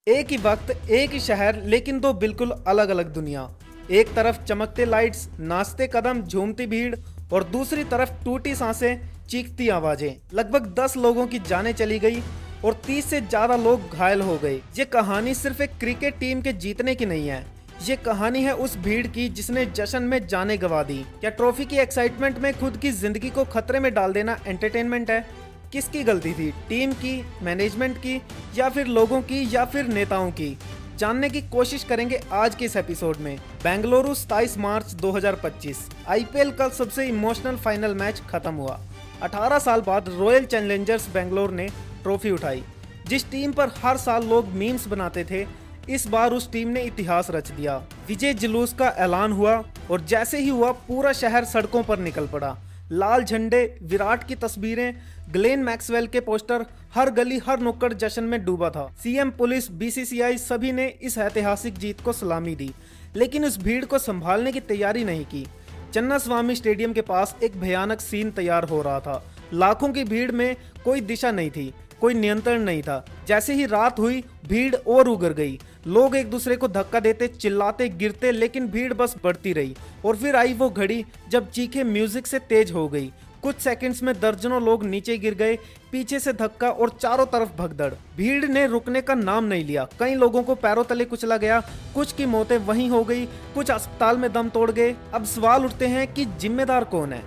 एक ही वक्त, एक ही शहर, लेकिन दो बिल्कुल अलग अलग दुनिया। एक तरफ चमकते लाइट्स, नाचते कदम, झूमती भीड़, और दूसरी तरफ टूटी सांसें, चीखती आवाजें। लगभग 10 लोगों की जानें चली गई और 30 से ज्यादा लोग घायल हो गए। ये कहानी सिर्फ एक क्रिकेट टीम के जीतने की नहीं है, ये कहानी है उस भीड़ की जिसने जश्न में जाने गंवा दी। क्या ट्रॉफी की एक्साइटमेंट में खुद की जिंदगी को खतरे में डाल देना एंटरटेनमेंट है? किसकी गलती थी, टीम की, मैनेजमेंट की, या फिर लोगों की, या फिर नेताओं की? जानने की कोशिश करेंगे आज के इस एपिसोड में। बेंगलुरु 27 मार्च 2025। आईपीएल का सबसे इमोशनल फाइनल मैच खत्म हुआ। 18 साल बाद रॉयल चैलेंजर्स बेंगलोर ने ट्रॉफी उठाई। जिस टीम पर हर साल लोग मीम्स बनाते थे, इस बार उस टीम ने इतिहास रच दिया। विजय जुलूस का ऐलान हुआ और जैसे ही हुआ पूरा शहर सड़कों पर निकल पड़ा। लाल झंडे, विराट की तस्वीरें, ग्लेन मैक्सवेल के पोस्टर, हर गली हर नुक्कड़ जश्न में डूबा था। सीएम, पुलिस, बीसीसीआई सभी ने इस ऐतिहासिक जीत को सलामी दी, लेकिन उस भीड़ को संभालने की तैयारी नहीं की। चन्नास्वामी स्टेडियम के पास एक भयानक सीन तैयार हो रहा था। लाखों की भीड़ में कोई दिशा नहीं थी, कोई नियंत्रण नहीं था। जैसे ही रात हुई, भीड़ और उगर गई। लोग एक दूसरे को धक्का देते, चिल्लाते, गिरते, लेकिन भीड़ बस बढ़ती रही। और फिर आई वो घड़ी जब चीखें म्यूजिक से तेज हो गई। कुछ सेकंड्स में दर्जनों लोग नीचे गिर गए, पीछे से धक्का और चारों तरफ भगदड़। भीड़ ने रुकने का नाम नहीं लिया। कई लोगों को पैरों तले कुचला गया, कुछ की मौतें वहीं हो गई, कुछ अस्पताल में दम तोड़ गए। अब सवाल उठते हैं कि जिम्मेदार कौन है?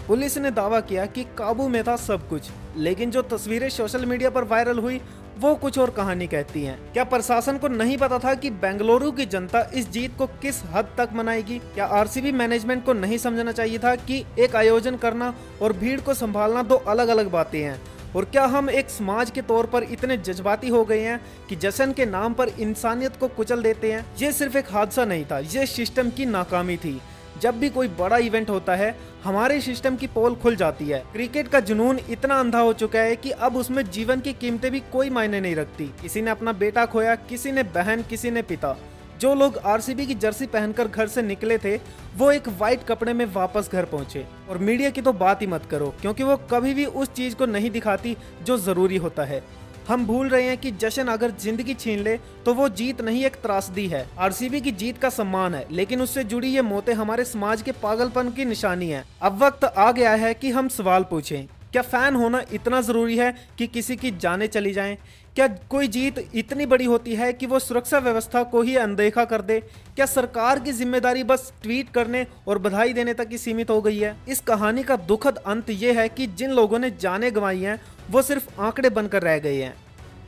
पुलिस ने दावा किया कि काबू में था सब कुछ, लेकिन जो तस्वीरें सोशल मीडिया पर वायरल हुई वो कुछ और कहानी कहती हैं। क्या प्रशासन को नहीं पता था कि बेंगलुरु की जनता इस जीत को किस हद तक मनाएगी? क्या आरसीबी मैनेजमेंट को नहीं समझना चाहिए था कि एक आयोजन करना और भीड़ को संभालना दो अलग अलग बातें हैं? और क्या हम एक समाज के तौर पर इतने जज्बाती हो गए हैं कि जश्न के नाम पर इंसानियत को कुचल देते हैं? ये सिर्फ एक हादसा नहीं था, ये सिस्टम की नाकामी थी। जब भी कोई बड़ा इवेंट होता है, हमारे सिस्टम की पोल खुल जाती है। क्रिकेट का जुनून इतना अंधा हो चुका है कि अब उसमें जीवन की कीमतें भी कोई मायने नहीं रखती। किसी ने अपना बेटा खोया, किसी ने बहन, किसी ने पिता। जो लोग आरसीबी की जर्सी पहनकर घर से निकले थे, वो एक वाइट कपड़े में वापस घर पहुंचे। और मीडिया की तो बात ही मत करो, क्योंकि वो कभी भी उस चीज को नहीं दिखाती जो जरूरी होता है। हम भूल रहे हैं कि जश्न अगर जिंदगी छीन ले तो वो जीत नहीं, एक त्रासदी है। आरसीबी की जीत का सम्मान है, लेकिन उससे जुड़ी ये मौतें हमारे समाज के पागलपन की निशानी है। अब वक्त आ गया है कि हम सवाल पूछें। क्या फैन होना इतना जरूरी है कि किसी की जानें चली जाएं? क्या कोई जीत इतनी बड़ी होती है कि वो सुरक्षा व्यवस्था को ही अनदेखा कर दे? क्या सरकार की जिम्मेदारी बस ट्वीट करने और बधाई देने तक ही सीमित हो गई है? इस कहानी का दुखद अंत ये है कि जिन लोगों ने जानें गंवाई हैं, वो सिर्फ आंकड़े बनकर रह गए हैं।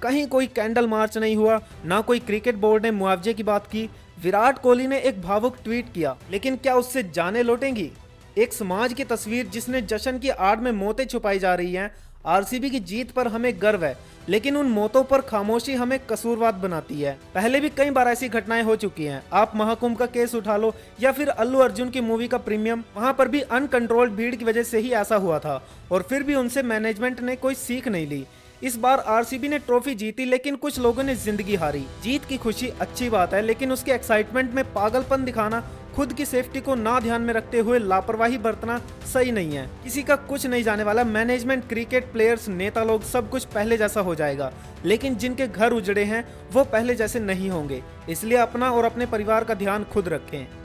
कहीं कोई कैंडल मार्च नहीं हुआ, ना कोई क्रिकेट बोर्ड ने मुआवजे की बात की। विराट कोहली ने एक भावुक ट्वीट किया, लेकिन क्या उससे जानें लौटेंगी? एक समाज की तस्वीर जिसने जश्न की आड़ में मौतें छुपाई जा रही हैं। आरसीबी की जीत पर हमें गर्व है, लेकिन उन मौतों पर खामोशी हमें कसूरवार बनाती है। पहले भी कई बार ऐसी घटनाएं हो चुकी हैं। आप महाकुंभ का केस उठा लो, या फिर अल्लू अर्जुन की मूवी का प्रीमियम। वहां पर भी अनकंट्रोल्ड भीड़ की वजह से ही ऐसा हुआ था, और फिर भी उनसे मैनेजमेंट ने कोई सीख नहीं ली। इस बार आरसीबी ने ट्रॉफी जीती, लेकिन कुछ लोगों ने जिंदगी हारी। जीत की खुशी अच्छी बात है, लेकिन उसके एक्साइटमेंट में पागलपन दिखाना, खुद की सेफ्टी को ना ध्यान में रखते हुए लापरवाही बरतना सही नहीं है। किसी का कुछ नहीं जाने वाला। मैनेजमेंट, क्रिकेट प्लेयर्स, नेता लोग, सब कुछ पहले जैसा हो जाएगा, लेकिन जिनके घर उजड़े हैं वो पहले जैसे नहीं होंगे। इसलिए अपना और अपने परिवार का ध्यान खुद रखें।